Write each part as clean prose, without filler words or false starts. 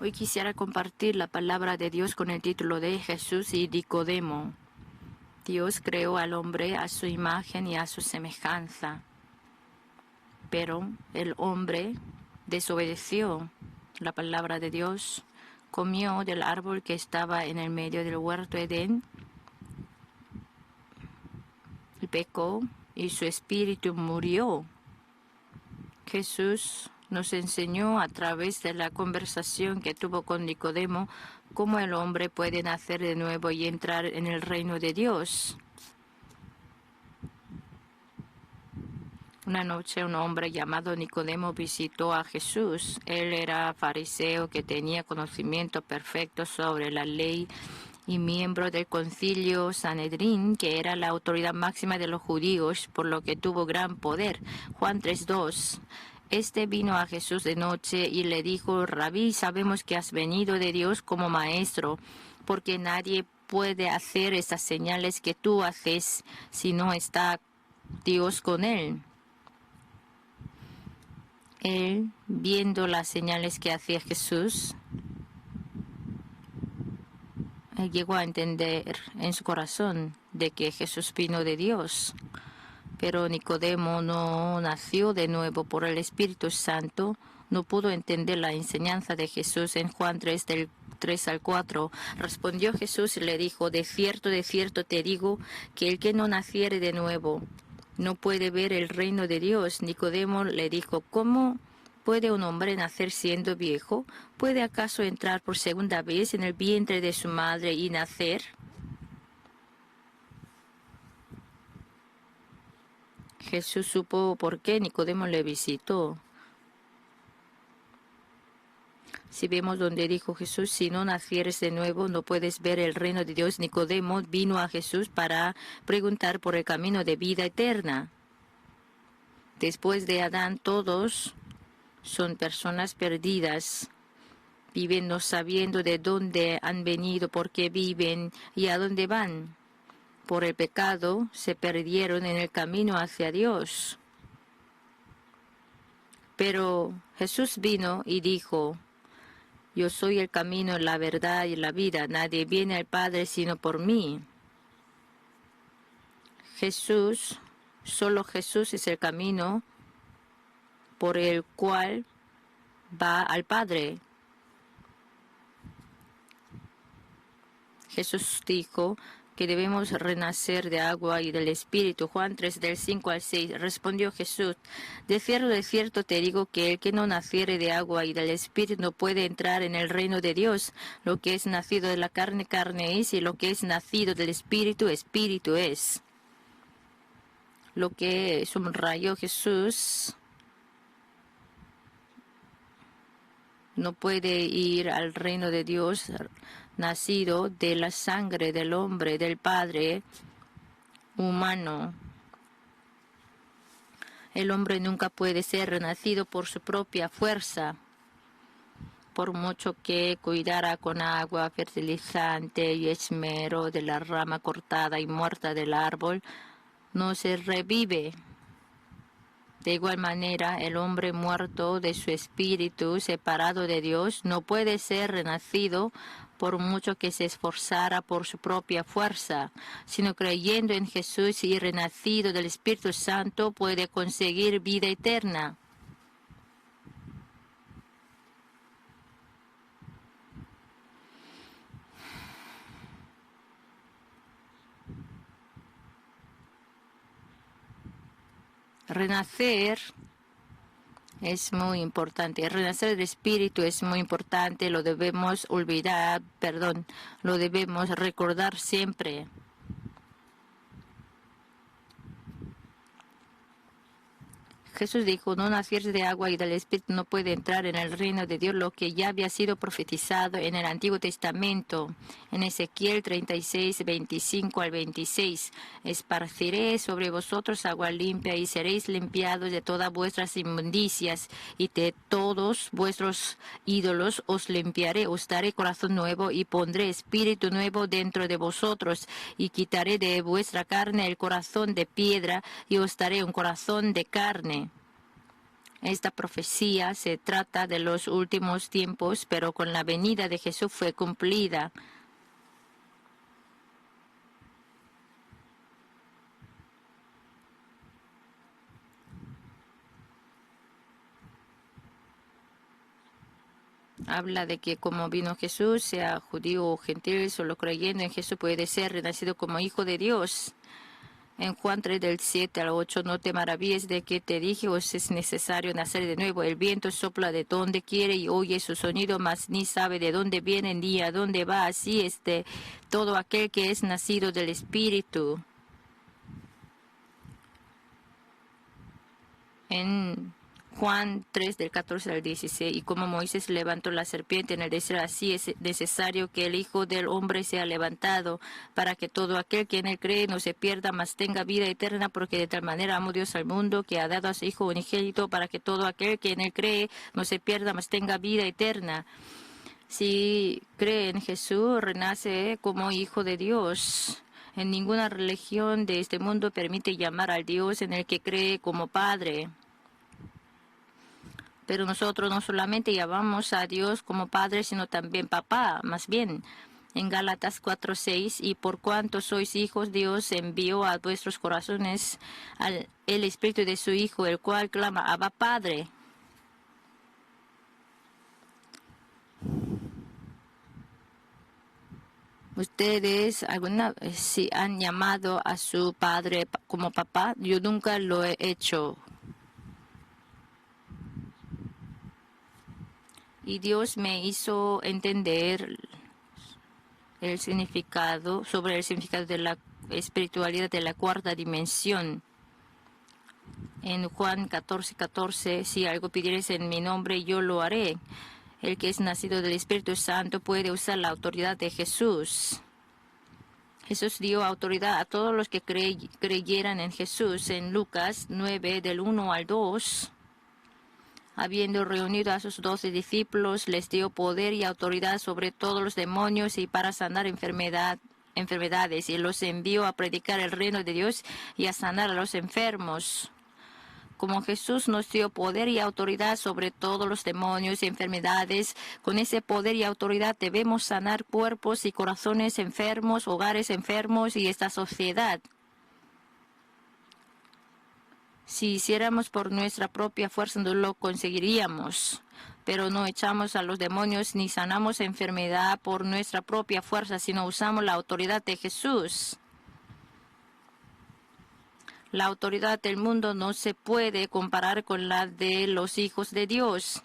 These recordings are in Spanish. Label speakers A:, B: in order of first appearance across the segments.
A: Hoy quisiera compartir la palabra de Dios con el título de Jesús y Nicodemo. Dios creó al hombre a su imagen y a su semejanza, pero el hombre desobedeció la palabra de Dios, comió del árbol que estaba en el medio del huerto Edén, y pecó y su espíritu murió. Jesús nos enseñó a través de la conversación que tuvo con Nicodemo cómo el hombre puede nacer de nuevo y entrar en el reino de Dios. Una noche un hombre llamado Nicodemo visitó a Jesús. Él era fariseo que tenía conocimiento perfecto sobre la ley y miembro del concilio Sanedrín, que era la autoridad máxima de los judíos, por lo que tuvo gran poder. Juan 3:2. Este vino a Jesús de noche y le dijo: Rabí, sabemos que has venido de Dios como maestro, porque nadie puede hacer esas señales que tú haces si no está Dios con él. Él, viendo las señales que hacía Jesús, llegó a entender en su corazón de que Jesús vino de Dios. Pero Nicodemo no nació de nuevo por el Espíritu Santo, no pudo entender la enseñanza de Jesús. En Juan 3, del 3 al 4, respondió Jesús y le dijo: de cierto te digo, que el que no naciere de nuevo no puede ver el reino de Dios. Nicodemo le dijo: ¿cómo puede un hombre nacer siendo viejo? ¿Puede acaso entrar por segunda vez en el vientre de su madre y nacer? Jesús supo por qué Nicodemo le visitó. Si vemos donde dijo Jesús: si no nacieres de nuevo, no puedes ver el reino de Dios. Nicodemo vino a Jesús para preguntar por el camino de vida eterna. Después de Adán, todos son personas perdidas, viven no sabiendo de dónde han venido, por qué viven y a dónde van. Por el pecado se perdieron en el camino hacia Dios. Pero Jesús vino y dijo: yo soy el camino, la verdad y la vida. Nadie viene al Padre sino por mí. Jesús, solo Jesús es el camino por el cual va al Padre. Jesús dijo que debemos renacer de agua y del Espíritu. Juan 3, del 5 al 6. Respondió Jesús: de cierto te digo que el que no naciere de agua y del Espíritu no puede entrar en el reino de Dios. Lo que es nacido de la carne, carne es, y lo que es nacido del Espíritu, Espíritu es. Lo que subrayó Jesús: no puede ir al reino de Dios nacido de la sangre del hombre, del Padre humano. El hombre nunca puede ser renacido por su propia fuerza. Por mucho que cuidara con agua, fertilizante y esmero de la rama cortada y muerta del árbol, no se revive. De igual manera, el hombre muerto de su espíritu, separado de Dios, no puede ser renacido por mucho que se esforzara por su propia fuerza, sino creyendo en Jesús y renacido del Espíritu Santo puede conseguir vida eterna. Renacer es muy importante. Renacer del espíritu es muy importante. Lo debemos lo debemos recordar siempre. Jesús dijo: no naciere de agua y del Espíritu no puede entrar en el reino de Dios, lo que ya había sido profetizado en el Antiguo Testamento, en Ezequiel 36, 25 al 26. Esparciré sobre vosotros agua limpia y seréis limpiados de todas vuestras inmundicias, y de todos vuestros ídolos os limpiaré. Os daré corazón nuevo y pondré espíritu nuevo dentro de vosotros, y quitaré de vuestra carne el corazón de piedra y os daré un corazón de carne. Esta profecía se trata de los últimos tiempos, pero con la venida de Jesús fue cumplida. Habla de que como vino Jesús, sea judío o gentil, solo creyendo en Jesús puede ser renacido como hijo de Dios. En Juan 3, del 7 al 8, no te maravilles de que te dije, os es necesario nacer de nuevo. El viento sopla de donde quiere y oye su sonido, mas ni sabe de dónde viene ni a dónde va. Así es de todo aquel que es nacido del Espíritu. En Juan 3, del 14 al 16, y como Moisés levantó la serpiente en el desierto, así es necesario que el Hijo del Hombre sea levantado, para que todo aquel que en él cree no se pierda, mas tenga vida eterna, porque de tal manera amó Dios al mundo, que ha dado a su Hijo unigénito, para que todo aquel que en él cree no se pierda, mas tenga vida eterna. Si cree en Jesús, renace como hijo de Dios. En ninguna religión de este mundo permite llamar al Dios en el que cree como Padre. Pero nosotros no solamente llamamos a Dios como Padre, sino también Papá, más bien. En Gálatas 4:6, y por cuanto sois hijos, Dios envió a vuestros corazones el Espíritu de su Hijo, el cual clama, Abba Padre. ¿Ustedes alguna vez si han llamado a su padre como papá? Yo nunca lo he hecho. Y Dios me hizo entender sobre el significado de la espiritualidad de la cuarta dimensión. En Juan 14:14, si algo pidieres en mi nombre, yo lo haré. El que es nacido del Espíritu Santo puede usar la autoridad de Jesús. Jesús dio autoridad a todos los que creyeran en Jesús. En Lucas 9, del 1 al 2, habiendo reunido a sus 12 discípulos, les dio poder y autoridad sobre todos los demonios y para sanar enfermedades, y los envió a predicar el reino de Dios y a sanar a los enfermos. Como Jesús nos dio poder y autoridad sobre todos los demonios y enfermedades, con ese poder y autoridad debemos sanar cuerpos y corazones enfermos, hogares enfermos y esta sociedad. Si hiciéramos por nuestra propia fuerza no lo conseguiríamos, pero no echamos a los demonios ni sanamos enfermedad por nuestra propia fuerza, sino usamos la autoridad de Jesús. La autoridad del mundo no se puede comparar con la de los hijos de Dios.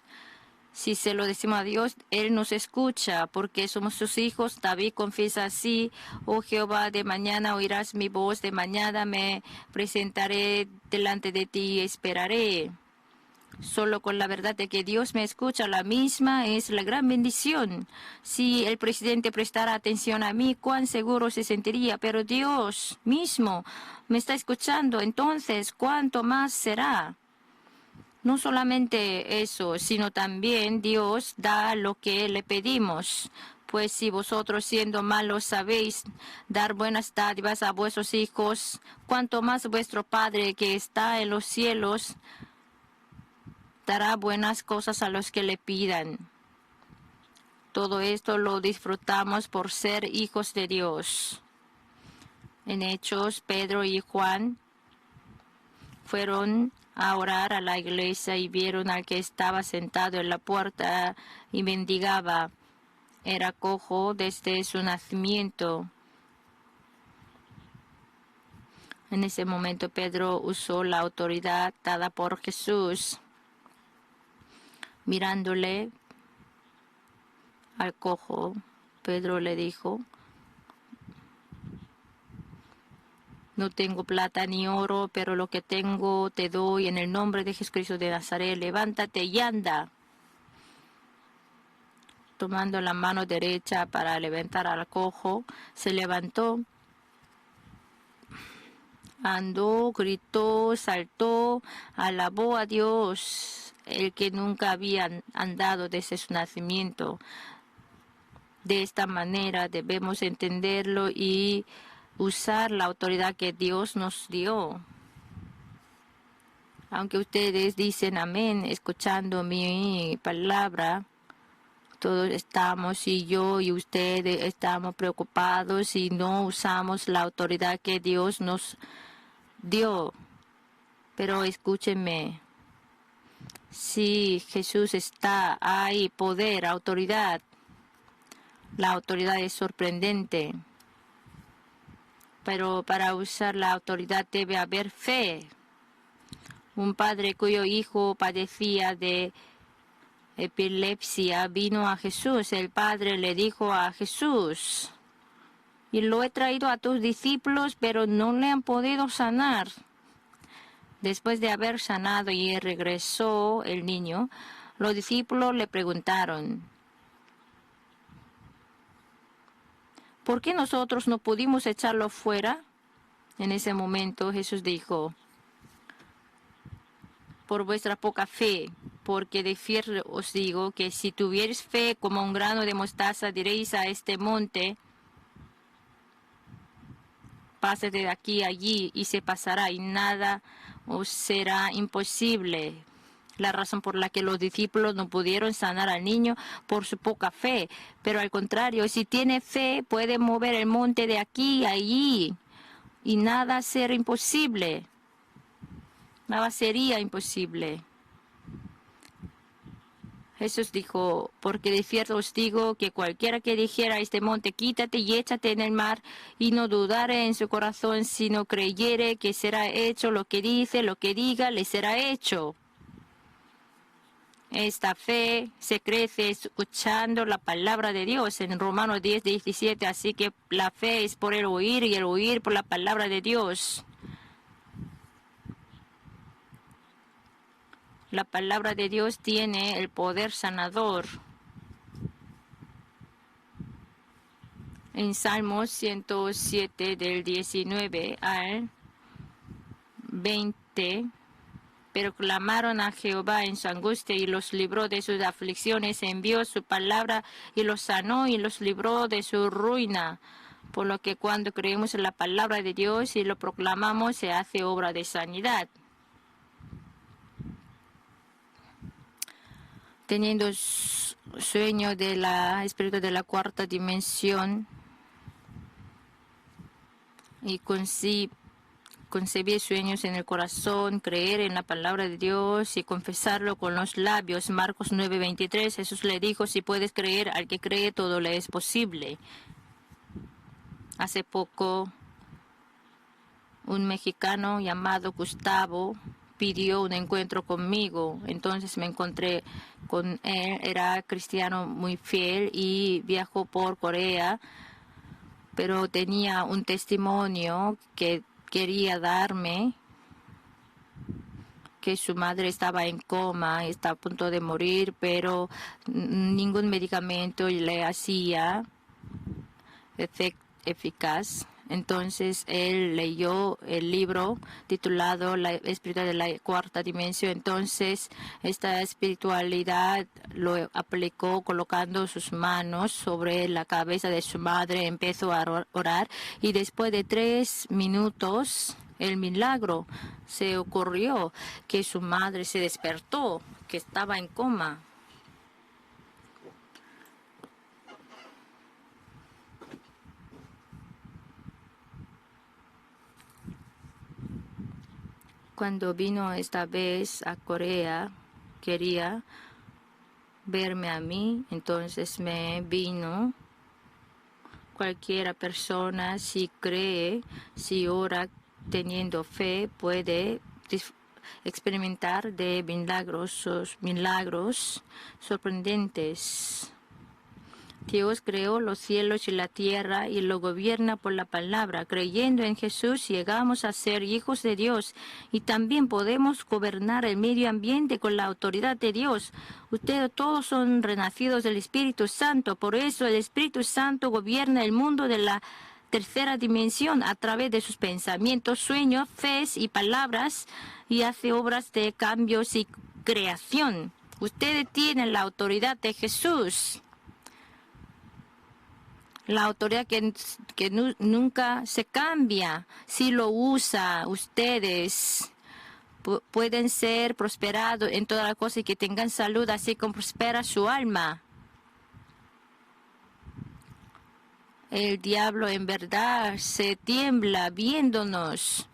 A: Si se lo decimos a Dios, Él nos escucha, porque somos sus hijos. David confiesa así, oh Jehová, de mañana oirás mi voz, de mañana me presentaré delante de ti y esperaré. Solo con la verdad de que Dios me escucha, la misma es la gran bendición. Si el presidente prestara atención a mí, cuán seguro se sentiría, pero Dios mismo me está escuchando, entonces, ¿cuánto más será? No solamente eso, sino también Dios da lo que le pedimos. Pues si vosotros siendo malos sabéis dar buenas dádivas a vuestros hijos, cuánto más vuestro Padre que está en los cielos dará buenas cosas a los que le pidan. Todo esto lo disfrutamos por ser hijos de Dios. En Hechos, Pedro y Juan fueron a orar a la iglesia y vieron al que estaba sentado en la puerta y mendigaba. Era cojo desde su nacimiento. En ese momento Pedro usó la autoridad dada por Jesús. Mirándole al cojo, Pedro le dijo, no tengo plata ni oro, pero lo que tengo te doy en el nombre de Jesucristo de Nazaret. Levántate y anda. Tomando la mano derecha para levantar al cojo, se levantó, andó, gritó, saltó, alabó a Dios, el que nunca había andado desde su nacimiento. De esta manera debemos entenderlo y usar la autoridad que Dios nos dio. Aunque ustedes dicen amén, escuchando mi palabra, todos estamos, y yo y ustedes estamos preocupados y no usamos la autoridad que Dios nos dio. Pero escúchenme, si Jesús está, hay poder, autoridad. La autoridad es sorprendente. Pero para usar la autoridad debe haber fe. Un padre cuyo hijo padecía de epilepsia vino a Jesús. El padre le dijo a Jesús: y lo he traído a tus discípulos, pero no le han podido sanar. Después de haber sanado y regresó el niño, los discípulos le preguntaron: ¿por qué nosotros no pudimos echarlo fuera? En ese momento Jesús dijo: por vuestra poca fe, porque de cierto os digo que si tuvierais fe como un grano de mostaza, diréis a este monte: pásate de aquí a allí, y se pasará, y nada os será imposible. La razón por la que los discípulos no pudieron sanar al niño, por su poca fe. Pero al contrario, si tiene fe, puede mover el monte de aquí a allí, y nada será imposible. Nada sería imposible. Jesús dijo: porque de cierto os digo que cualquiera que dijera a este monte: quítate y échate en el mar, y no dudare en su corazón, sino creyere que será hecho lo que dice, lo que diga, le será hecho. Esta fe se crece escuchando la palabra de Dios en Romanos 10:17. Así que la fe es por el oír, y el oír por la palabra de Dios. La palabra de Dios tiene el poder sanador. En Salmos 107 del 19 al 20, pero clamaron a Jehová en su angustia y los libró de sus aflicciones, envió su palabra y los sanó y los libró de su ruina. Por lo que cuando creemos en la palabra de Dios y lo proclamamos, se hace obra de sanidad. Teniendo sueño de la espíritu de la cuarta dimensión y concebir sueños en el corazón, creer en la palabra de Dios y confesarlo con los labios. Marcos 9:23, Jesús le dijo: si puedes creer, al que cree todo le es posible. Hace poco, un mexicano llamado Gustavo pidió un encuentro conmigo. Entonces me encontré con él. Era cristiano muy fiel y viajó por Corea, pero tenía un testimonio que quería darme, que su madre estaba en coma, está a punto de morir, pero ningún medicamento le hacía eficaz. Entonces él leyó el libro titulado La espiritualidad de la cuarta dimensión. Entonces esta espiritualidad lo aplicó colocando sus manos sobre la cabeza de su madre. Empezó a orar y después de 3 minutos el milagro se ocurrió, que su madre se despertó, que estaba en coma. Cuando vino esta vez a Corea, quería verme a mí, entonces me vino. Cualquiera persona, si cree, si ora teniendo fe, puede experimentar de milagros sorprendentes. Dios creó los cielos y la tierra y lo gobierna por la palabra. Creyendo en Jesús llegamos a ser hijos de Dios y también podemos gobernar el medio ambiente con la autoridad de Dios. Ustedes todos son renacidos del Espíritu Santo, por eso el Espíritu Santo gobierna el mundo de la tercera dimensión a través de sus pensamientos, sueños, fe y palabras, y hace obras de cambios y creación. Ustedes tienen la autoridad de Jesús. La autoridad que nunca se cambia si lo usa ustedes pueden ser prosperados en toda la cosa y que tengan salud, así como prospera su alma. El diablo en verdad se tiembla viéndonos.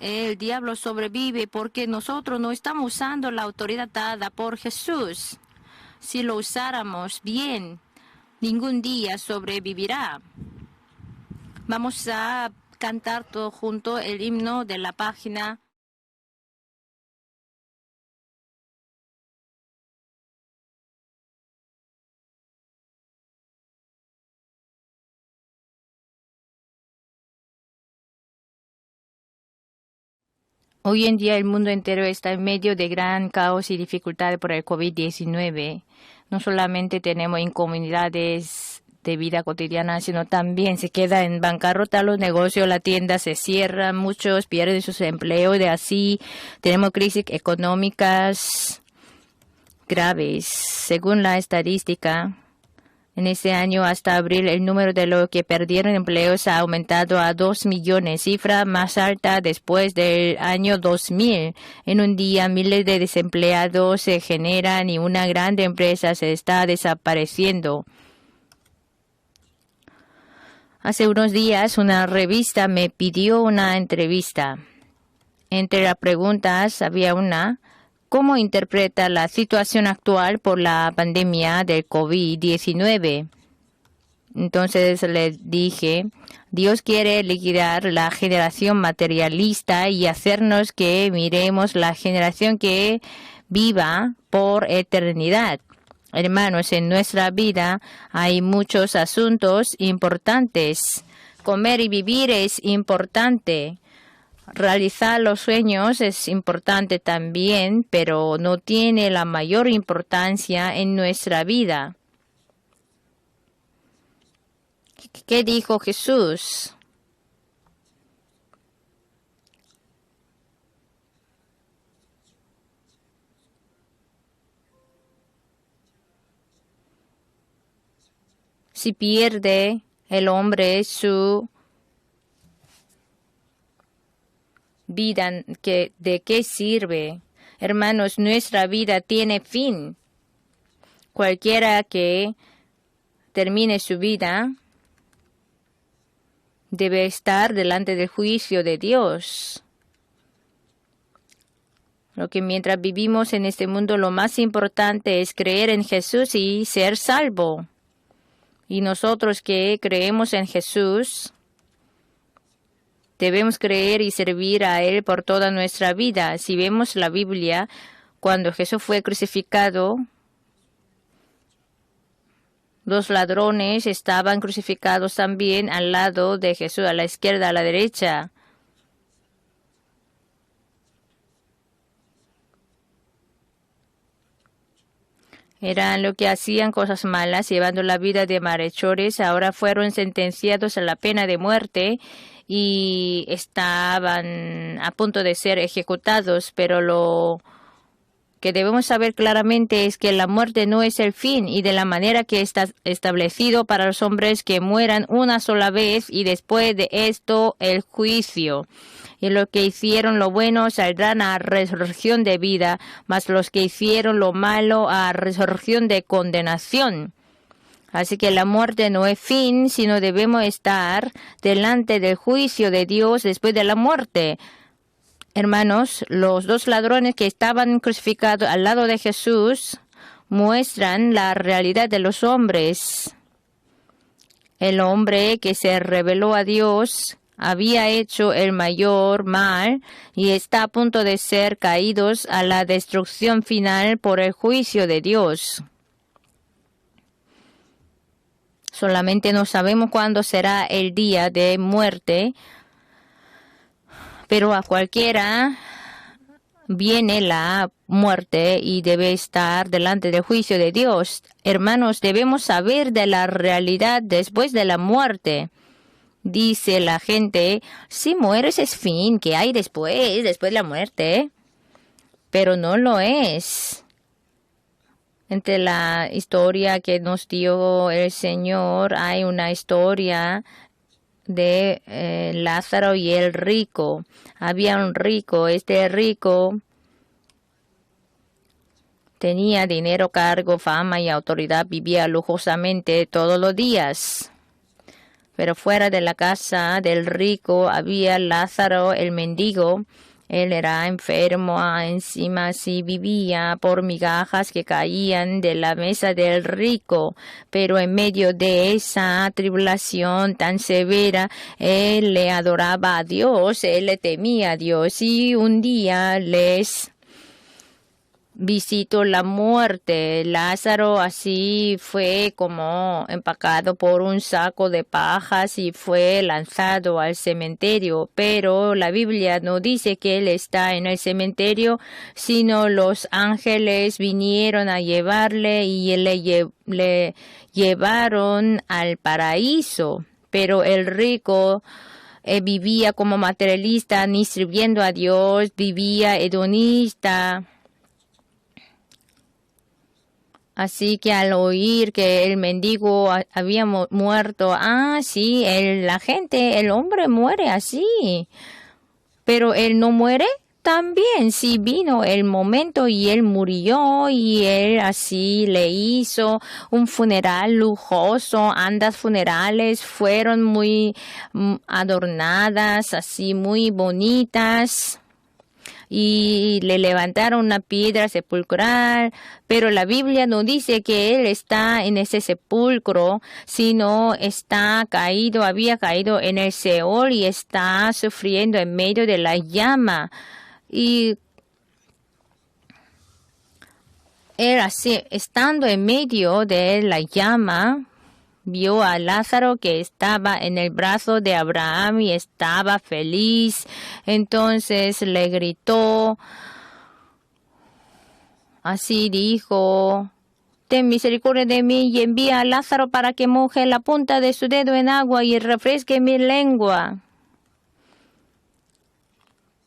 A: El diablo sobrevive porque nosotros no estamos usando la autoridad dada por Jesús. Si lo usáramos bien, ningún día sobrevivirá. Vamos a cantar todo junto el himno de la página. Hoy en día el mundo entero está en medio de gran caos y dificultad por el COVID-19. No solamente tenemos incomodidades de vida cotidiana, sino también se queda en bancarrota los negocios, la tienda se cierra, muchos pierden sus empleos, de así tenemos crisis económicas graves. Según la estadística, en este año hasta abril el número de los que perdieron empleos ha aumentado a 2 millones, cifra más alta después del año 2000. En un día miles de desempleados se generan y una gran empresa se está desapareciendo. Hace unos días una revista me pidió una entrevista. Entre las preguntas había una: ¿cómo interpreta la situación actual por la pandemia del COVID-19? Entonces le dije, Dios quiere liquidar la generación materialista y hacernos que miremos la generación que viva por eternidad. Hermanos, en nuestra vida hay muchos asuntos importantes. Comer y vivir es importante. Realizar los sueños es importante también, pero no tiene la mayor importancia en nuestra vida. ¿Qué dijo Jesús? Si pierde el hombre su vida, ¿de qué sirve? Hermanos, nuestra vida tiene fin. Cualquiera que termine su vida debe estar delante del juicio de Dios. Lo que mientras vivimos en este mundo, lo más importante es creer en Jesús y ser salvo. Y nosotros que creemos en Jesús, debemos creer y servir a Él por toda nuestra vida. Si vemos la Biblia, cuando Jesús fue crucificado, los ladrones estaban crucificados también al lado de Jesús, a la izquierda, a la derecha. Eran los que hacían cosas malas, llevando la vida de malhechores. Ahora fueron sentenciados a la pena de muerte y estaban a punto de ser ejecutados, pero lo que debemos saber claramente es que la muerte no es el fin, y de la manera que está establecido para los hombres que mueran una sola vez y después de esto el juicio. Y los que hicieron lo bueno saldrán a resurrección de vida, mas los que hicieron lo malo a resurrección de condenación. Así que la muerte no es fin, sino debemos estar delante del juicio de Dios después de la muerte. Hermanos, los dos ladrones que estaban crucificados al lado de Jesús muestran la realidad de los hombres. El hombre que se rebeló a Dios había hecho el mayor mal y está a punto de ser caídos a la destrucción final por el juicio de Dios. Solamente no sabemos cuándo será el día de muerte, pero a cualquiera viene la muerte y debe estar delante del juicio de Dios. Hermanos, debemos saber de la realidad después de la muerte. Dice la gente, si mueres es fin, ¿qué hay después de la muerte? Pero no lo es. Entre la historia que nos dio el Señor hay una historia de Lázaro y el rico. Había un rico, este rico tenía dinero, cargo, fama y autoridad, vivía lujosamente todos los días. Pero fuera de la casa del rico había Lázaro, el mendigo. Él era enfermo, encima sí vivía por migajas que caían de la mesa del rico. Pero en medio de esa tribulación tan severa, él le adoraba a Dios, él le temía a Dios. Y un día les visitó la muerte. Lázaro así fue como empacado por un saco de pajas y fue lanzado al cementerio. Pero la Biblia no dice que él está en el cementerio, sino los ángeles vinieron a llevarle y le llevaron al paraíso. Pero el rico vivía como materialista, ni sirviendo a Dios, vivía hedonista. Así que al oír que el mendigo había muerto, sí, el hombre muere así, pero él no muere también. Sí, vino el momento y él murió y él así le hizo un funeral lujoso. Andas funerales fueron muy adornadas, así muy bonitas. Y le levantaron una piedra sepulcral, pero la Biblia no dice que él está en ese sepulcro, sino había caído en el Seol y está sufriendo en medio de la llama. Y él así, estando en medio de la llama, vio a Lázaro que estaba en el brazo de Abraham y estaba feliz. Entonces le gritó, así dijo: ten misericordia de mí y envía a Lázaro para que moje la punta de su dedo en agua y refresque mi lengua.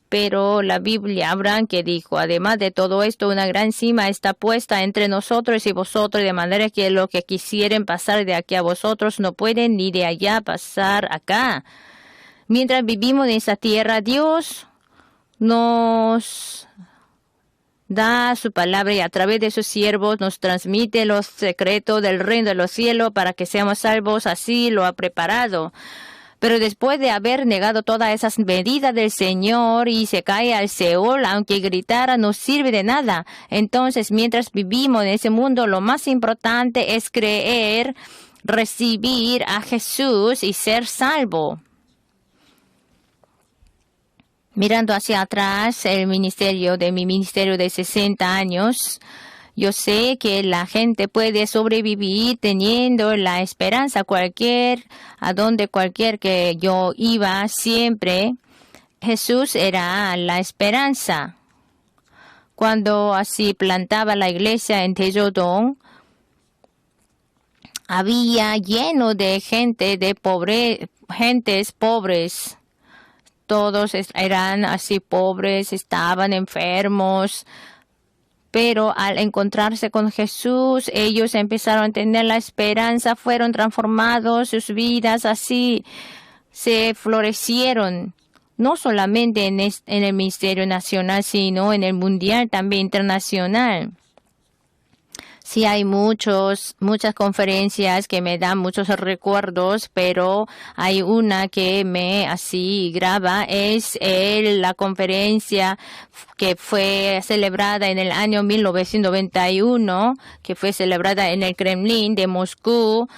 A: Pero la Biblia habla que dijo: además de todo esto, una gran cima está puesta entre nosotros y vosotros, de manera que los que quisieren pasar de aquí a vosotros no pueden, ni de allá pasar acá. Mientras vivimos en esa tierra, Dios nos da su palabra y a través de sus siervos nos transmite los secretos del reino de los cielos para que seamos salvos. Así lo ha preparado. Pero después de haber negado todas esas medidas del Señor y se cae al Seol, aunque gritara, no sirve de nada. Entonces, mientras vivimos en ese mundo, lo más importante es creer, recibir a Jesús y ser salvo. Mirando hacia atrás, mi ministerio de 60 años, yo sé que la gente puede sobrevivir teniendo la esperanza a donde cualquier que yo iba, siempre Jesús era la esperanza. Cuando así plantaba la iglesia en Taejong, había lleno de gente, gentes pobres. Todos eran así pobres, estaban enfermos. Pero al encontrarse con Jesús, ellos empezaron a tener la esperanza, fueron transformados, sus vidas así se florecieron, no solamente en el ministerio nacional, sino en el mundial, también internacional. Sí, hay muchas conferencias que me dan muchos recuerdos, pero hay una que me así graba, es la conferencia que fue celebrada en el año 1991, que fue celebrada en el Kremlin de Moscú,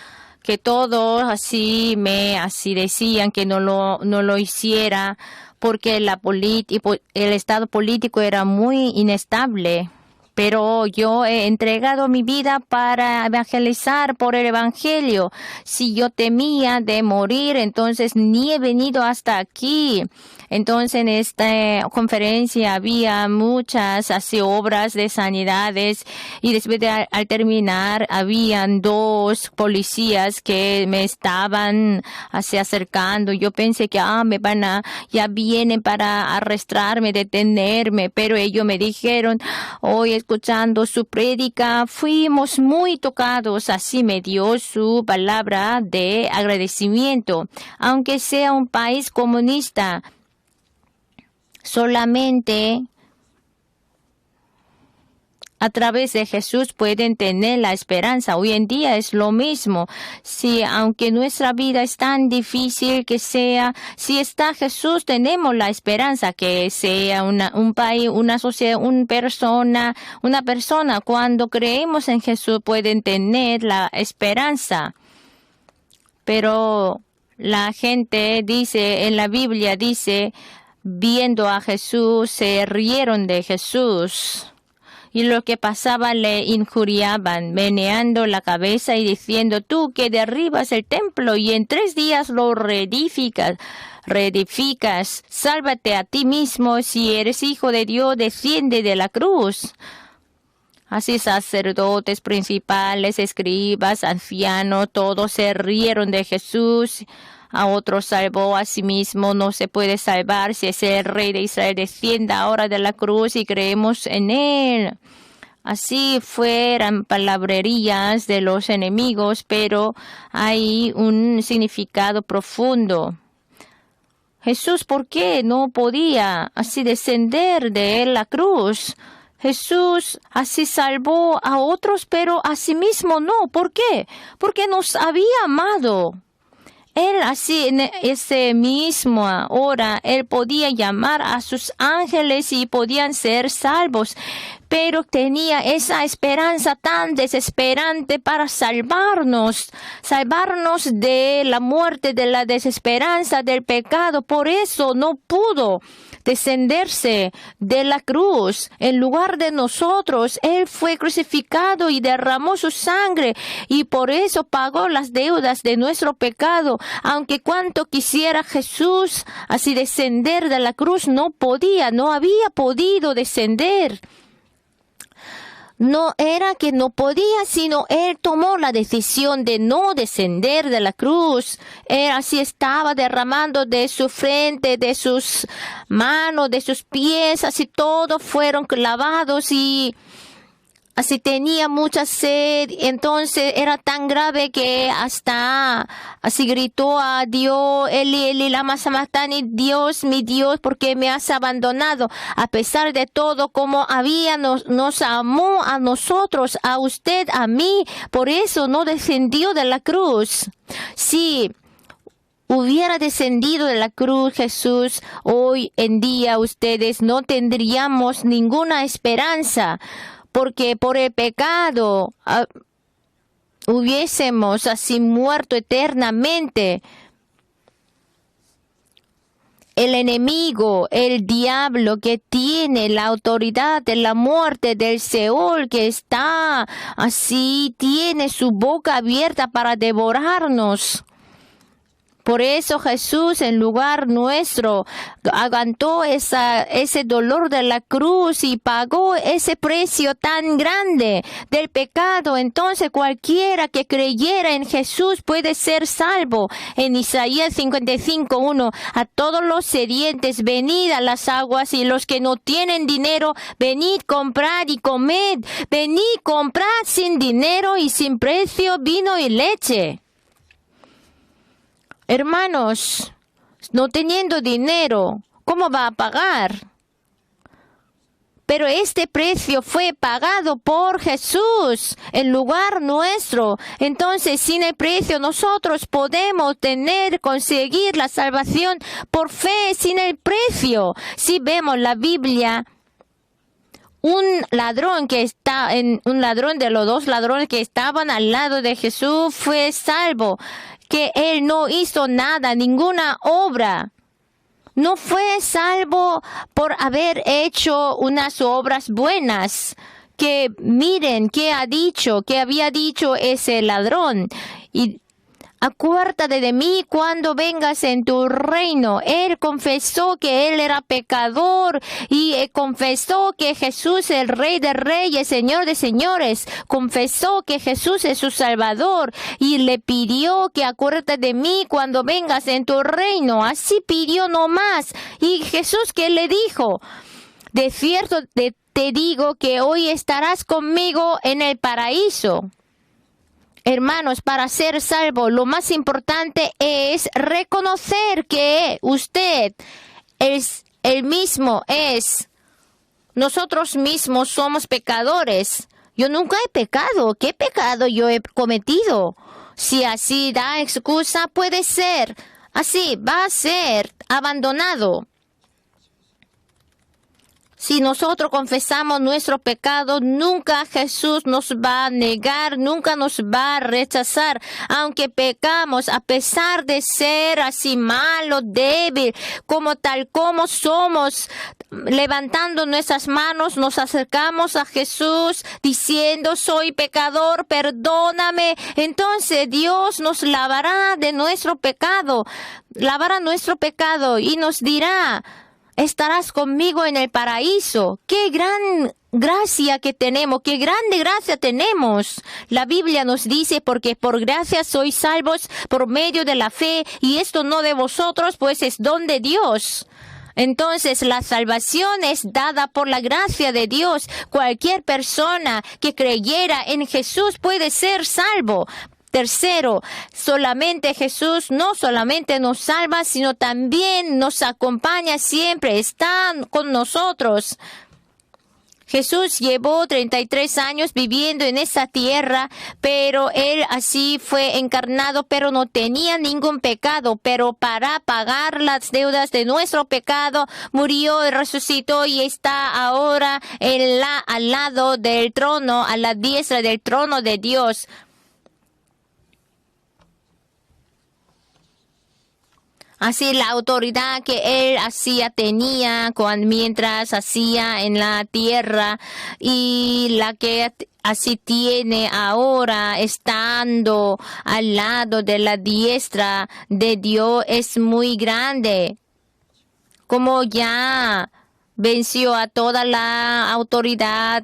A: que todos así decían que no lo hiciera porque el estado político era muy inestable. Pero yo he entregado mi vida para evangelizar por el evangelio. Si yo temía de morir, entonces ni he venido hasta aquí. Entonces en esta conferencia había muchas así obras de sanidades y después al terminar habían 2 policías que me estaban así acercando. Yo pensé que ya vienen para arrestarme, detenerme, pero ellos me dijeron: oye, escuchando su prédica, fuimos muy tocados. Así me dio su palabra de agradecimiento. Aunque sea un país comunista, solamente a través de Jesús pueden tener la esperanza. Hoy en día es lo mismo. Si aunque nuestra vida es tan difícil que sea, si está Jesús, tenemos la esperanza que sea un país, una sociedad, una persona. Cuando creemos en Jesús pueden tener la esperanza. Pero la gente dice, en la Biblia dice, viendo a Jesús, se rieron de Jesús. Y lo que pasaba le injuriaban, meneando la cabeza y diciendo, tú que derribas el templo y en 3 días lo reedificas, sálvate a ti mismo, si eres hijo de Dios, desciende de la cruz. Así sacerdotes, principales, escribas, ancianos, todos se rieron de Jesús. A otros salvó, a sí mismo no se puede salvar. Si es el rey de Israel, descienda ahora de la cruz y creemos en él. Así fueran palabrerías de los enemigos, pero hay un significado profundo. Jesús, ¿por qué no podía así descender de la cruz? Jesús así salvó a otros, pero a sí mismo no. ¿Por qué? Porque nos había amado. Él así en ese mismo hora, Él podía llamar a sus ángeles y podían ser salvos. Pero tenía esa esperanza tan desesperante para salvarnos de la muerte, de la desesperanza, del pecado. Por eso no pudo descenderse de la cruz. En lugar de nosotros, Él fue crucificado y derramó su sangre y por eso pagó las deudas de nuestro pecado. Aunque cuanto quisiera Jesús así descender de la cruz, no podía, no había podido descender. No era que no podía, sino Él tomó la decisión de no descender de la cruz. Él así estaba derramando de su frente, de sus manos, de sus pies, así todos fueron clavados y así tenía mucha sed. Entonces era tan grave que hasta así gritó a Dios, Eli, Eli, lama sabactani, Dios, mi Dios, ¿por qué me has abandonado? A pesar de todo, como nos amó a nosotros, a usted, a mí, por eso no descendió de la cruz. Sí. Hubiera descendido de la cruz Jesús, hoy en día ustedes no tendríamos ninguna esperanza. Porque por el pecado hubiésemos así muerto eternamente. El enemigo, el diablo que tiene la autoridad de la muerte del Seol, que está así, tiene su boca abierta para devorarnos. Por eso Jesús, en lugar nuestro, aguantó ese dolor de la cruz y pagó ese precio tan grande del pecado. Entonces cualquiera que creyera en Jesús puede ser salvo. En Isaías 55:1, a todos los sedientes, venid a las aguas, y los que no tienen dinero, venid, comprad y comed. Venid, comprad sin dinero y sin precio vino y leche. Hermanos, no teniendo dinero, ¿cómo va a pagar? Pero este precio fue pagado por Jesús en lugar nuestro. Entonces, sin el precio, nosotros podemos conseguir la salvación por fe, sin el precio. Si vemos la Biblia, un ladrón de los 2 ladrones que estaban al lado de Jesús fue salvo. Que él no hizo nada, ninguna obra. No fue salvo por haber hecho unas obras buenas. Que miren qué había dicho ese ladrón. Y acuérdate de mí cuando vengas en tu reino. Él confesó que él era pecador y confesó que Jesús es el Rey de Reyes, Señor de Señores. Confesó que Jesús es su Salvador y le pidió que acuérdate de mí cuando vengas en tu reino. Así pidió nomás. Y Jesús, ¿qué le dijo? De te digo que hoy estarás conmigo en el paraíso. Hermanos, para ser salvo, lo más importante es reconocer que usted es el mismo, nosotros mismos somos pecadores. Yo nunca he pecado. ¿Qué pecado yo he cometido? Si así da excusa, puede ser. Así va a ser abandonado. Si nosotros confesamos nuestro pecado, nunca Jesús nos va a negar, nunca nos va a rechazar. Aunque pecamos, a pesar de ser así malo, débil, como tal como somos, levantando nuestras manos, nos acercamos a Jesús diciendo, soy pecador, perdóname. Entonces Dios nos lavará de nuestro pecado, lavará nuestro pecado y nos dirá, estarás conmigo en el paraíso. ¡Qué gran gracia que tenemos! ¡Qué grande gracia tenemos! La Biblia nos dice, porque por gracia sois salvos por medio de la fe, y esto no de vosotros, pues es don de Dios. Entonces, la salvación es dada por la gracia de Dios. Cualquier persona que creyera en Jesús puede ser salvo. Tercero, solamente Jesús no solamente nos salva, sino también nos acompaña siempre, está con nosotros. Jesús llevó 33 años viviendo en esa tierra, pero Él así fue encarnado, pero no tenía ningún pecado. Pero para pagar las deudas de nuestro pecado, murió, resucitó y está ahora al lado del trono, a la diestra del trono de Dios. Así la autoridad que él tenía mientras hacía en la tierra y la que así tiene ahora estando al lado de la diestra de Dios es muy grande. Como ya venció a toda la autoridad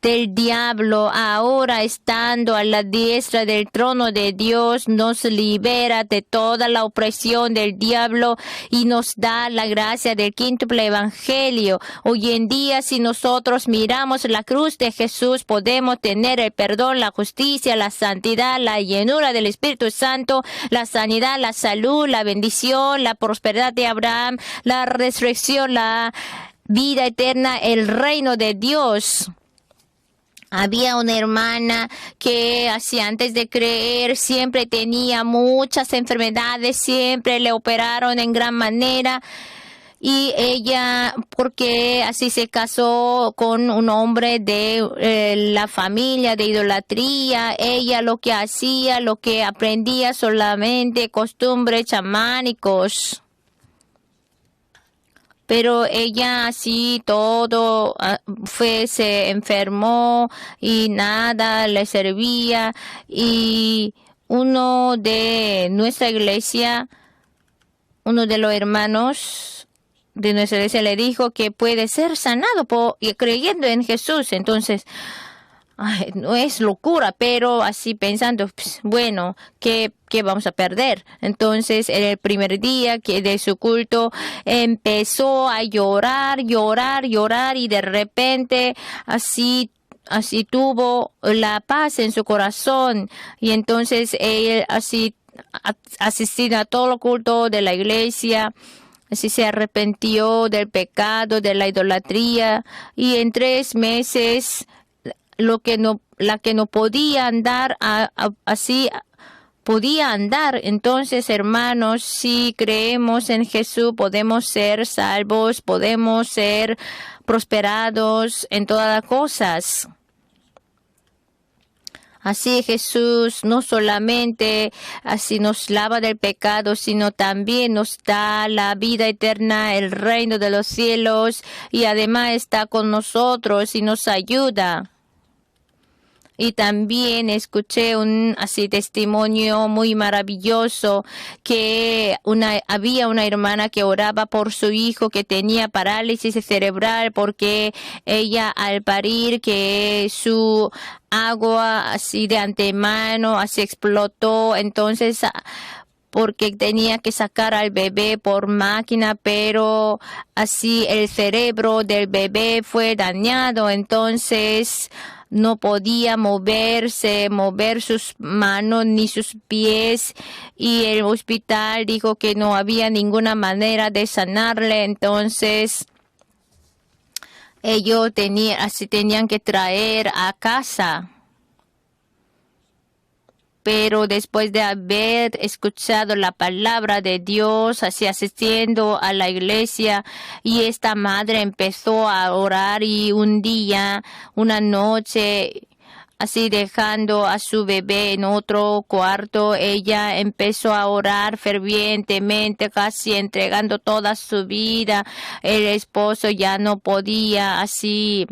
A: del diablo, ahora estando a la diestra del trono de Dios, nos libera de toda la opresión del diablo y nos da la gracia del quíntuple evangelio. Hoy en día, si nosotros miramos la cruz de Jesús, podemos tener el perdón, la justicia, la santidad, la llenura del Espíritu Santo, la sanidad, la salud, la bendición, la prosperidad de Abraham, la resurrección, la vida eterna, el reino de Dios. Había una hermana que así antes de creer siempre tenía muchas enfermedades, siempre le operaron en gran manera. Y ella, porque así se casó con un hombre de la familia de idolatría, ella lo que hacía, lo que aprendía solamente costumbres chamánicos. Pero ella así todo se enfermó y nada le servía. Y uno de nuestra iglesia, uno de los hermanos de nuestra iglesia le dijo que puede ser sanado creyendo en Jesús. Entonces, no es locura, pero así pensando, pues, bueno, ¿qué vamos a perder? Entonces, en el primer día de su culto, empezó a llorar, y de repente, así tuvo la paz en su corazón. Y entonces, él así asistido a todo el culto de la iglesia, así se arrepintió del pecado, de la idolatría, y en 3 meses, la que no podía andar, así podía andar. Entonces, hermanos, si creemos en Jesús, podemos ser salvos, podemos ser prosperados en todas las cosas. Así Jesús no solamente así nos lava del pecado, sino también nos da la vida eterna, el reino de los cielos, y además está con nosotros y nos ayuda. Y también escuché un testimonio muy maravilloso que había una hermana que oraba por su hijo que tenía parálisis cerebral porque ella al parir que su agua así de antemano así explotó. Entonces porque tenía que sacar al bebé por máquina, pero así el cerebro del bebé fue dañado, entonces no podía mover sus manos ni sus pies, y el hospital dijo que no había ninguna manera de sanarle, entonces ellos tenían que traer a casa. Pero después de haber escuchado la palabra de Dios, así asistiendo a la iglesia, y esta madre empezó a orar, y un día, una noche, así dejando a su bebé en otro cuarto, ella empezó a orar fervientemente, casi entregando toda su vida. El esposo ya no podía así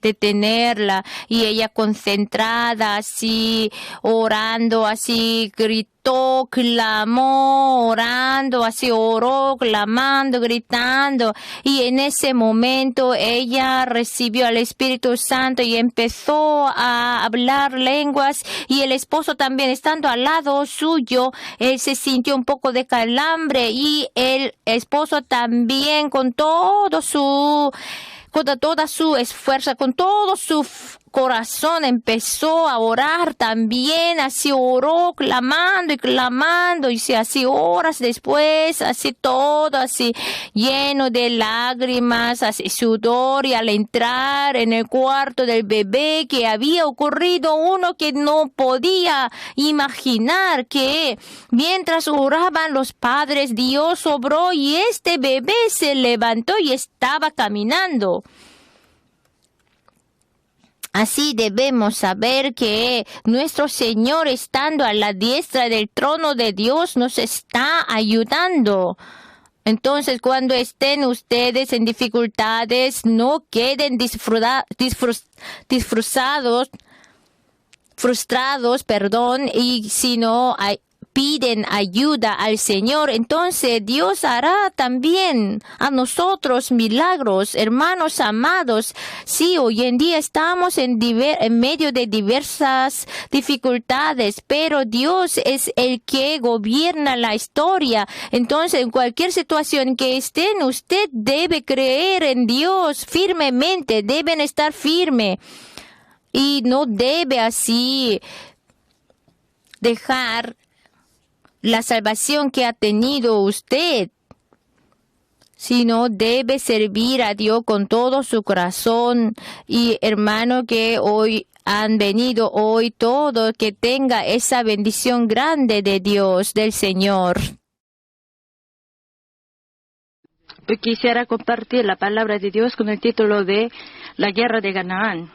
A: detenerla, y ella concentrada así orando, así gritó, clamó, orando, así oró, clamando, gritando, y en ese momento ella recibió al Espíritu Santo y empezó a hablar lenguas, y el esposo también estando al lado suyo, él se sintió un poco de calambre, y el esposo también con toda su esfuerzo, con todo su corazón empezó a orar también, así oró, clamando, y así horas después, así todo, así lleno de lágrimas, así sudor, y al entrar en el cuarto del bebé, que había ocurrido uno que no podía imaginar, que mientras oraban los padres, Dios obró, y este bebé se levantó y estaba caminando. Así debemos saber que nuestro Señor, estando a la diestra del trono de Dios, nos está ayudando. Entonces, cuando estén ustedes en dificultades, no queden frustrados, y sino piden ayuda al Señor, entonces Dios hará también a nosotros milagros. Hermanos amados, sí, hoy en día estamos en medio de diversas dificultades, pero Dios es el que gobierna la historia. Entonces, en cualquier situación que estén, usted debe creer en Dios firmemente, deben estar firme, y no debe así dejar la salvación que ha tenido usted, sino debe servir a Dios con todo su corazón. Y hermano que hoy han venido hoy, todo que tenga esa bendición grande de Dios, del Señor.
B: Hoy quisiera compartir la palabra de Dios con el título de La guerra de Canaán.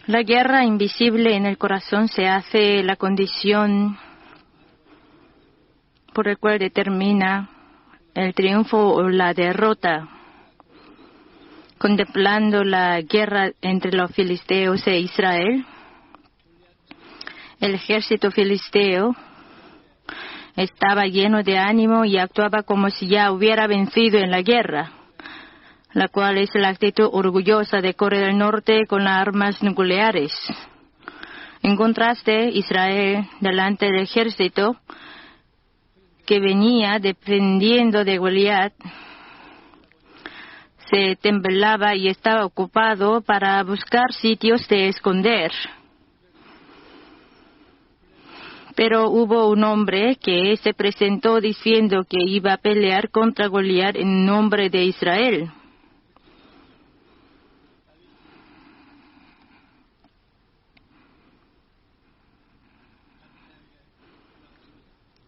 B: La guerra invisible en el corazón se hace la condición por la cual determina el triunfo o la derrota. Contemplando la guerra entre los filisteos e Israel, el ejército filisteo estaba lleno de ánimo y actuaba como si ya hubiera vencido en la guerra, la cual es la actitud orgullosa de Corea del Norte con las armas nucleares. En contraste, Israel, delante del ejército que venía defendiendo de Goliat, se temblaba y estaba ocupado para buscar sitios de esconder. Pero hubo un hombre que se presentó diciendo que iba a pelear contra Goliat en nombre de Israel.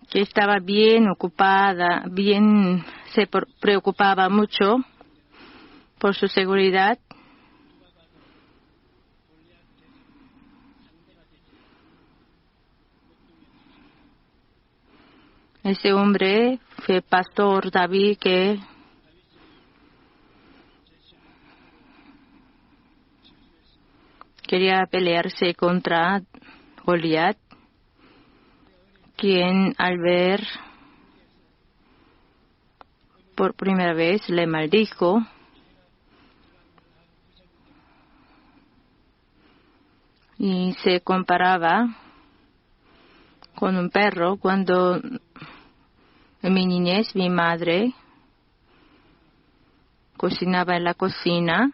B: Que estaba bien ocupada, se preocupaba mucho por su seguridad. Ese hombre fue pastor David, que quería pelearse contra Goliat, quien al ver por primera vez le maldijo. Y se comparaba con un perro. Cuando en mi niñez mi madre cocinaba en la cocina,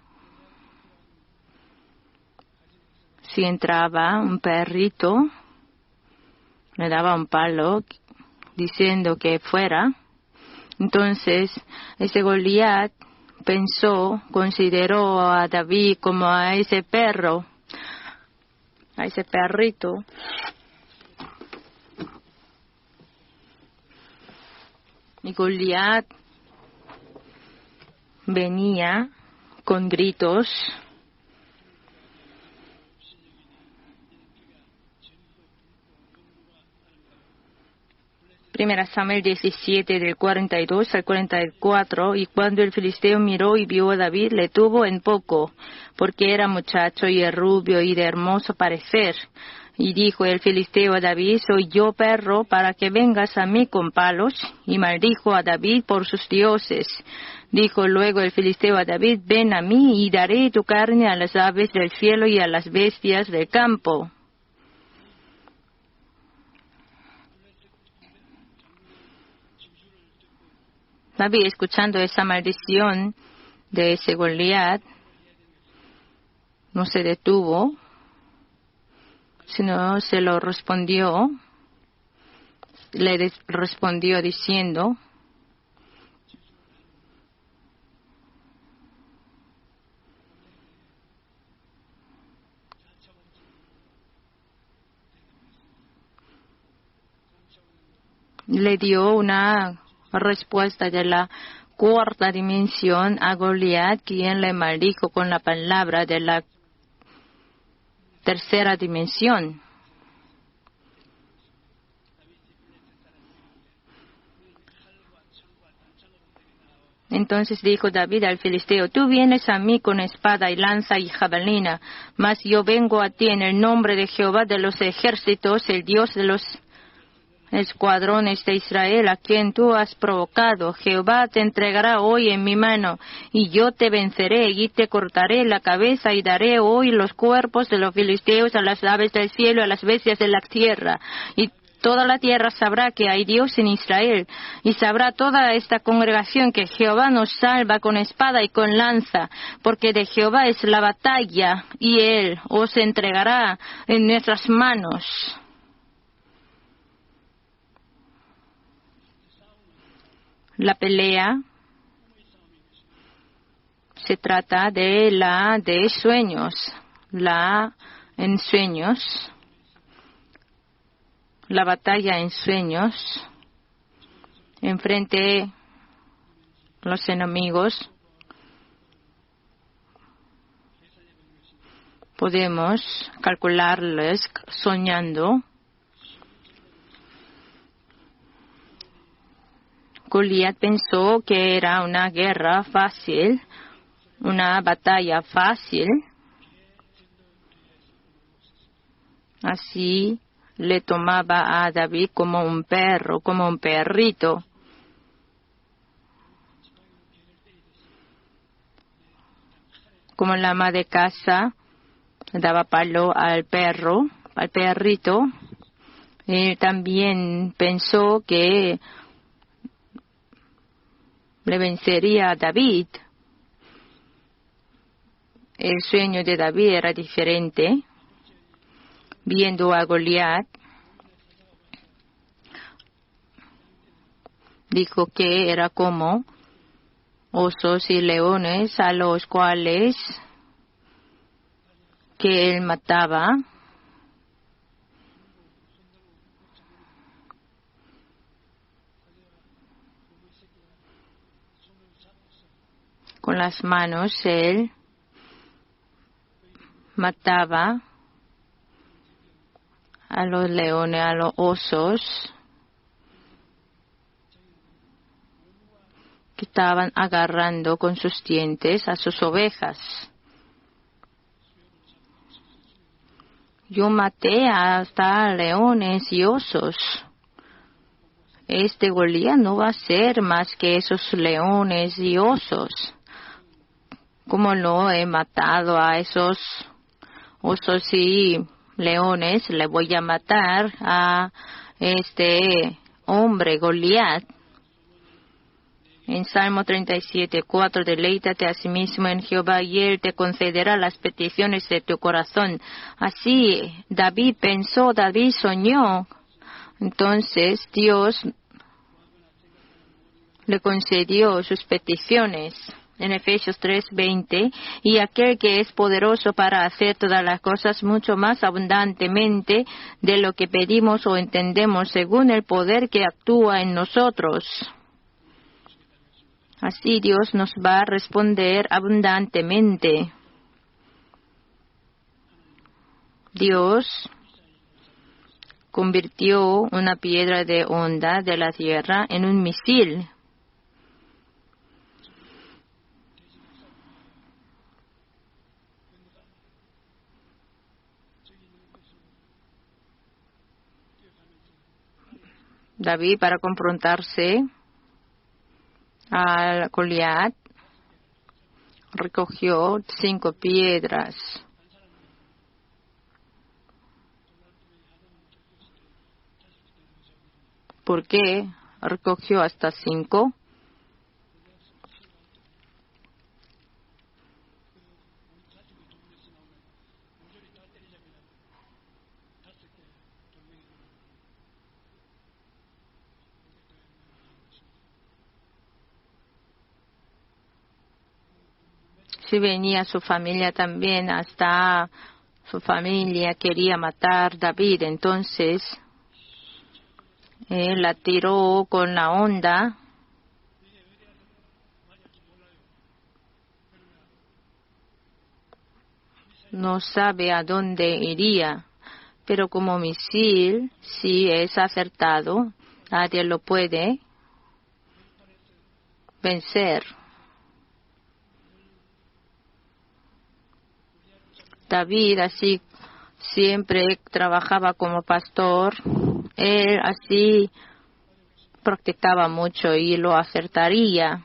B: si entraba un perrito, le daba un palo diciendo que fuera. Entonces ese Goliat consideró a David como a ese perro, a ese perrito. Y Goliat venía con gritos. Primera Samuel 17, del 42 al 44. Y cuando el filisteo miró y vio a David, le tuvo en poco, porque era muchacho y rubio y de hermoso parecer. Y dijo el filisteo a David: ¿soy yo perro para que vengas a mí con palos? Y maldijo a David por sus dioses. Dijo luego el filisteo a David: ven a mí y daré tu carne a las aves del cielo y a las bestias del campo. David, escuchando esa maldición de ese Goliat, no se detuvo, sino le respondió diciendo: le dio una respuesta de la cuarta dimensión a Goliat, quien le maldijo con la palabra de la tercera dimensión. Entonces dijo David al filisteo: tú vienes a mí con espada y lanza y jabalina, mas yo vengo a ti en el nombre de Jehová de los ejércitos, el Dios de los escuadrones de Israel, a quien tú has provocado. Jehová te entregará hoy en mi mano, y yo te venceré, y te cortaré la cabeza, y daré hoy los cuerpos de los filisteos a las aves del cielo, a las bestias de la tierra. Y toda la tierra sabrá que hay Dios en Israel, y sabrá toda esta congregación que Jehová nos salva con espada y con lanza, porque de Jehová es la batalla, y Él os entregará en nuestras manos. La pelea se trata de sueños, en sueños, la batalla en sueños, enfrente a los enemigos. Podemos calcularles soñando. Goliat pensó que era una guerra fácil, una batalla fácil. Así le tomaba a David como un perro, como un perrito. Como la ama de casa daba palo al perro, al perrito. Él también pensó que le vencería a David. El sueño de David era diferente. Viendo a Goliat, dijo que era como osos y leones a los cuales que él mataba. Con las manos él mataba a los leones, a los osos que estaban agarrando con sus dientes a sus ovejas. Yo maté hasta leones y osos. este Goliat no va a ser más que esos leones y osos. Como no he matado a esos osos y leones, le voy a matar a este hombre Goliat. En Salmo 37:4, deleítate a sí mismo en Jehová y Él te concederá las peticiones de tu corazón. Así David pensó, David soñó. Entonces Dios le concedió sus peticiones. En Efesios 3:20, y aquel que es poderoso para hacer todas las cosas mucho más abundantemente de lo que pedimos o entendemos según el poder que actúa en nosotros. Así Dios nos va a responder abundantemente. Dios convirtió una piedra de onda de la tierra en un misil. David, para confrontarse al Goliat, recogió 5 piedras. ¿Por qué recogió hasta 5? Si venía su familia también, hasta su familia quería matar a David, entonces él la tiró con la onda. No sabe a dónde iría, pero como misil, si es acertado, nadie lo puede vencer. David así siempre trabajaba como pastor. Él así practicaba mucho y lo acertaría.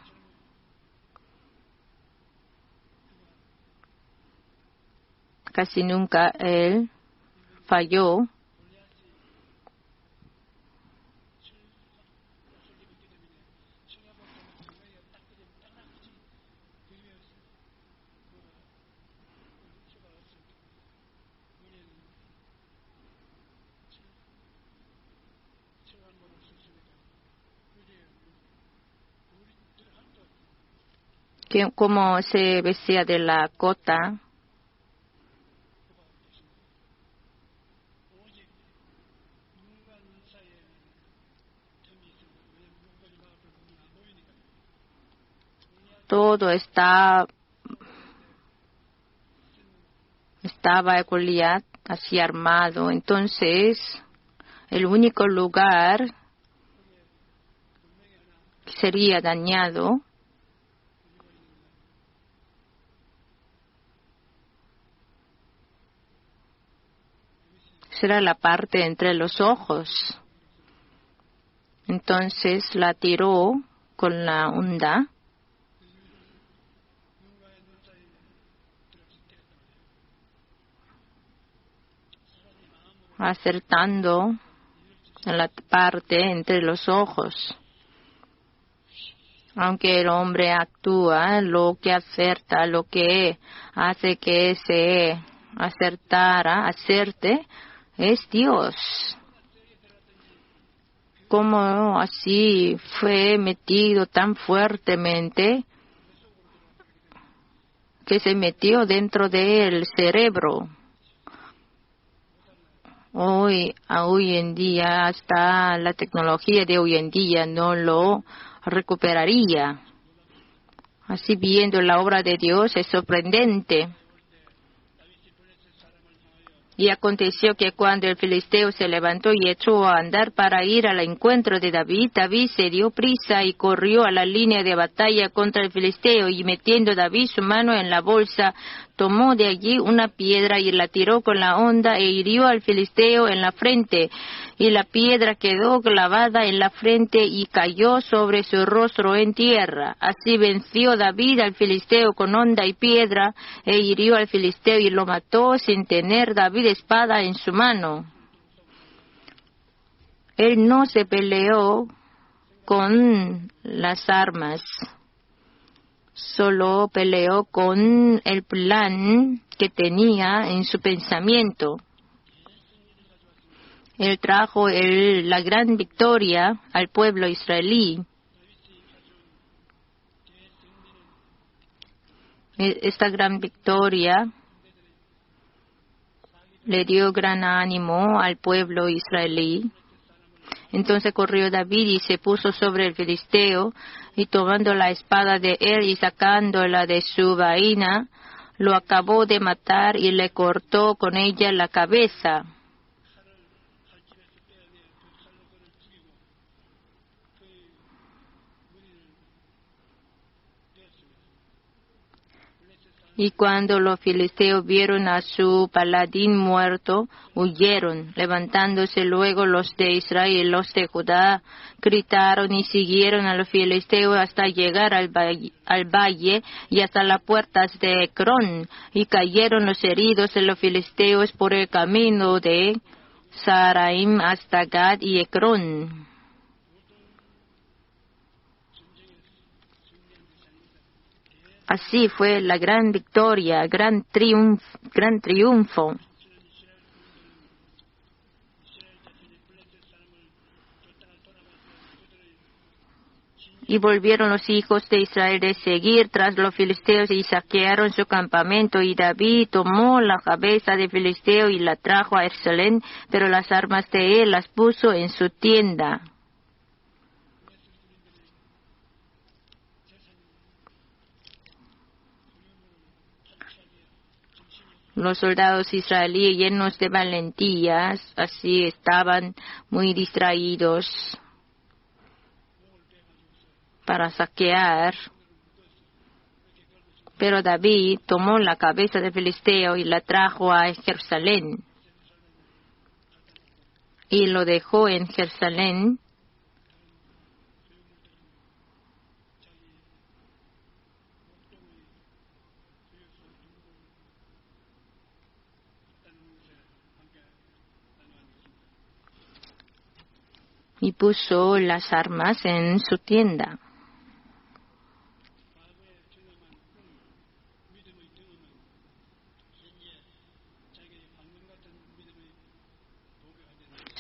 B: Casi nunca él falló. Como se vestía de la cota, todo estaba Goliat así armado. Entonces, el único lugar que sería dañado será la parte entre los ojos. Entonces la tiró con la onda. Acertando en la parte entre los ojos. Aunque el hombre actúa, lo que acerta, lo que hace que se acerte, es Dios. Como así fue metido tan fuertemente que se metió dentro del cerebro. Hoy en día, hasta la tecnología de hoy en día no lo recuperaría. Así viendo la obra de Dios es sorprendente. Y aconteció que cuando el filisteo se levantó y echó a andar para ir al encuentro de David, David se dio prisa y corrió a la línea de batalla contra el filisteo, y metiendo David su mano en la bolsa, tomó de allí una piedra y la tiró con la honda e hirió al filisteo en la frente. Y la piedra quedó clavada en la frente y cayó sobre su rostro en tierra. Así venció David al filisteo con honda y piedra, e hirió al filisteo y lo mató sin tener David espada en su mano. Él no se peleó con las armas, solo peleó con el plan que tenía en su pensamiento. Él trajo la gran victoria al pueblo israelí. Esta gran victoria le dio gran ánimo al pueblo israelí. Entonces corrió David y se puso sobre el filisteo, y tomando la espada de él y sacándola de su vaina, lo acabó de matar y le cortó con ella la cabeza. Y cuando los filisteos vieron a su paladín muerto, huyeron. Levantándose luego los de Israel y los de Judá, gritaron y siguieron a los filisteos hasta llegar al valle y hasta las puertas de Ecrón. Y cayeron los heridos de los filisteos por el camino de Saraim hasta Gad y Ecrón. Así fue la gran victoria, gran triunfo. Y volvieron los hijos de Israel de seguir tras los filisteos y saquearon su campamento. Y David tomó la cabeza de filisteo y la trajo a Jerusalén, pero las armas de él las puso en su tienda. Los soldados israelíes, llenos de valentías, así estaban muy distraídos para saquear. Pero David tomó la cabeza del filisteo y la trajo a Jerusalén. Y lo dejó en Jerusalén. Y puso las armas en su tienda.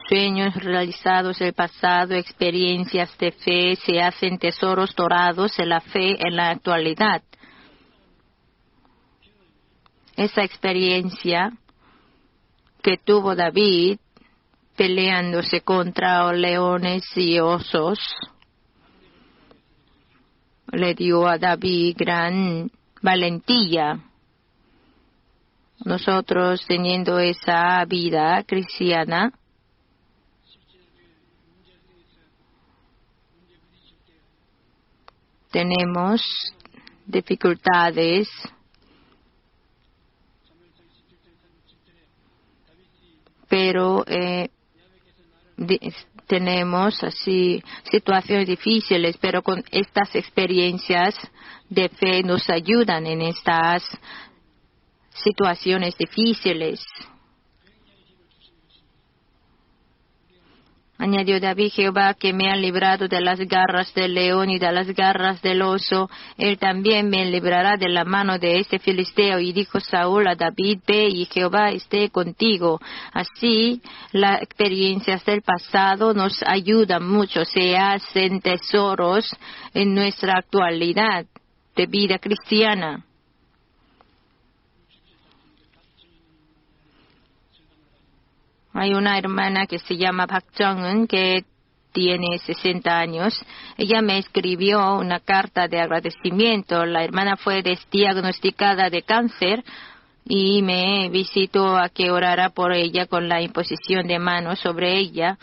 B: Sueños realizados del pasado, experiencias de fe, se hacen tesoros dorados de la fe en la actualidad. Esa experiencia que tuvo David peleándose contra leones y osos le dio a David gran valentía. Nosotros, teniendo esa vida cristiana, tenemos dificultades, pero tenemos así situaciones difíciles, pero con estas experiencias de fe nos ayudan en estas situaciones difíciles. Añadió David: Jehová, que me ha librado de las garras del león y de las garras del oso, él también me librará de la mano de este filisteo. Y dijo Saúl a David: ve, y Jehová esté contigo. Así, las experiencias del pasado nos ayudan mucho, se hacen tesoros en nuestra actualidad de vida cristiana. Hay una hermana que se llama Park Jong-un, que tiene 60 años. Ella me escribió una carta de agradecimiento. La hermana fue diagnosticada de cáncer y me visitó a que orara por ella con la imposición de manos sobre ella.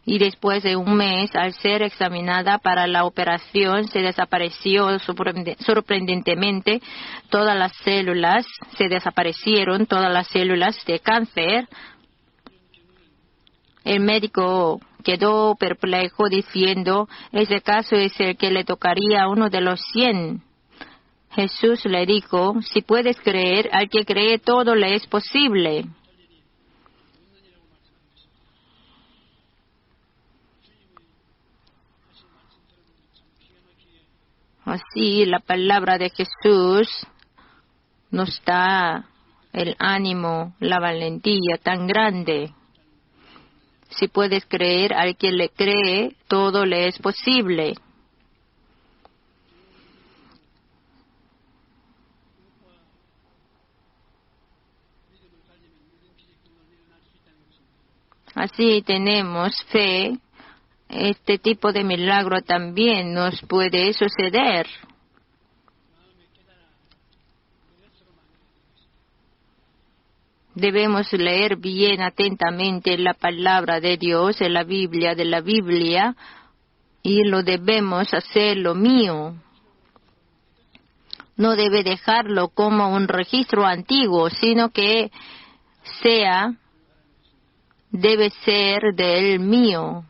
B: Y después de un mes, al ser examinada para la operación, se desapareció sorprendentemente todas las células, se desaparecieron todas las células de cáncer. El médico quedó perplejo diciendo, ese caso es el que le tocaría a uno de los 100. Jesús le dijo, si puedes creer, al que cree todo le es posible. Así, la palabra de Jesús nos da el ánimo, la valentía tan grande. Si puedes creer, al que le cree, todo le es posible. Así tenemos fe. Este tipo de milagro también nos puede suceder. Debemos leer bien atentamente la palabra de Dios en la Biblia, y lo debemos hacer lo mío. No debe dejarlo como un registro antiguo, sino que debe ser del mío.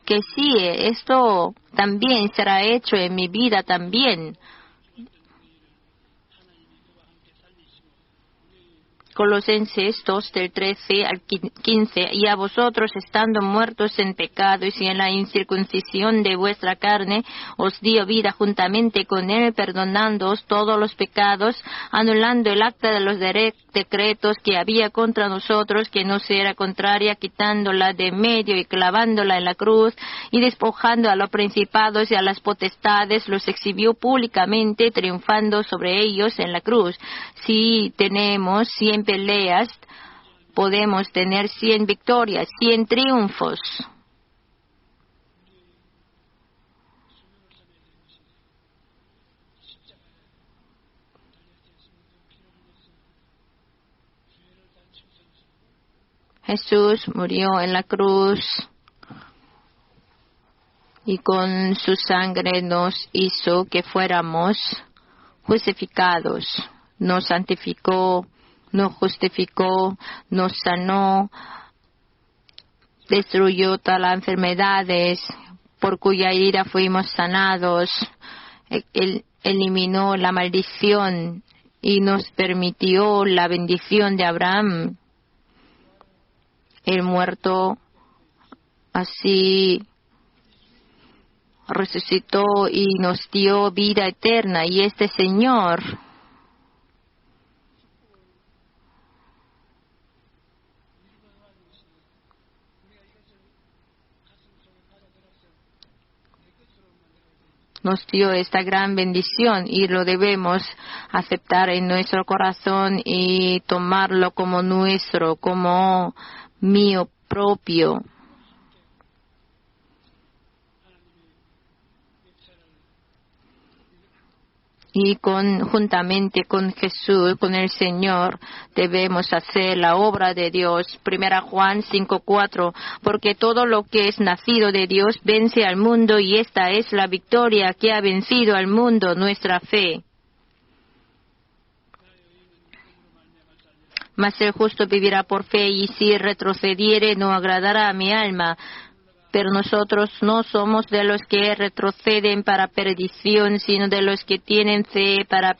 B: Que sí, esto también será hecho en mi vida también. Colosenses 2, del 13 al 15, y a vosotros estando muertos en pecados y en la incircuncisión de vuestra carne, os dio vida juntamente con él, perdonándoos todos los pecados, anulando el acta de los decretos que había contra nosotros, que nos era contraria, quitándola de medio y clavándola en la cruz, y despojando a los principados y a las potestades, los exhibió públicamente, triunfando sobre ellos en la cruz. Si tenemos 100 peleas, podemos tener 100 victorias, 100 triunfos. Jesús murió en la cruz y con su sangre nos hizo que fuéramos justificados, nos santificó, nos justificó, nos sanó, destruyó todas las enfermedades, por cuya herida fuimos sanados. Él eliminó la maldición y nos permitió la bendición de Abraham. El muerto así resucitó y nos dio vida eterna. Y este Señor nos dio esta gran bendición y lo debemos aceptar en nuestro corazón y tomarlo como nuestro, como mío propio. Y juntamente con Jesús, con el Señor, debemos hacer la obra de Dios. 1 Juan 5:4, porque todo lo que es nacido de Dios vence al mundo, y esta es la victoria que ha vencido al mundo, nuestra fe. Mas el justo vivirá por fe, y si retrocediere no agradará a mi alma. Pero nosotros no somos de los que retroceden para perdición, sino de los que tienen fe para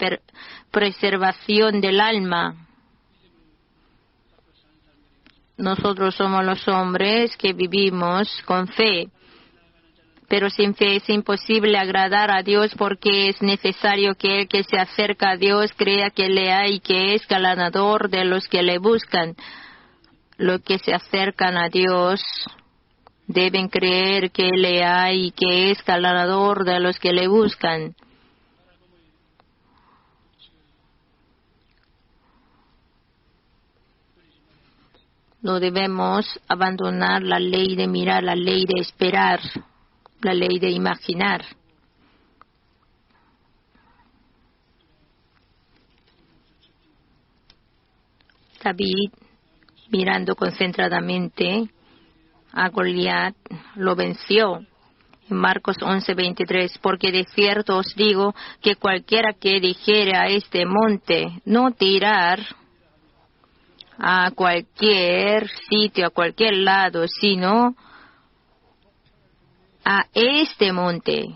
B: preservación del alma. Nosotros somos los hombres que vivimos con fe. Pero sin fe es imposible agradar a Dios, porque es necesario que el que se acerca a Dios crea que le hay y que es galardonador de los que le buscan. Los que se acercan a Dios deben creer que le hay y que es galardonador de los que le buscan. No debemos abandonar la ley de mirar, la ley de esperar, la ley de imaginar.
A: David, mirando concentradamente a Goliat, lo venció. En Marcos 11:23, porque de cierto os digo que cualquiera que dijere a este monte, no tirar a cualquier sitio, a cualquier lado, sino a este monte.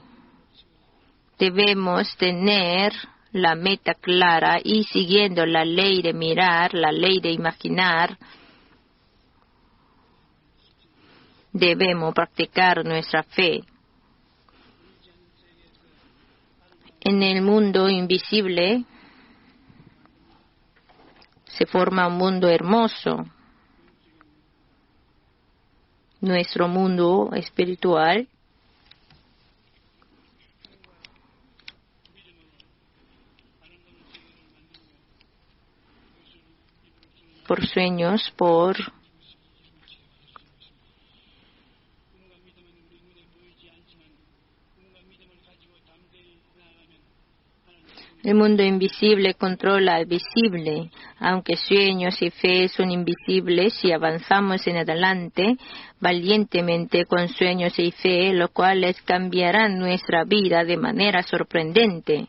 A: Debemos tener la meta clara y siguiendo la ley de mirar, la ley de imaginar, debemos practicar nuestra fe. En el mundo invisible se forma un mundo hermoso. Nuestro mundo espiritual por sueños, por el mundo invisible controla al visible. Aunque sueños y fe son invisibles, si avanzamos en adelante valientemente con sueños y fe, los cuales cambiarán nuestra vida de manera sorprendente.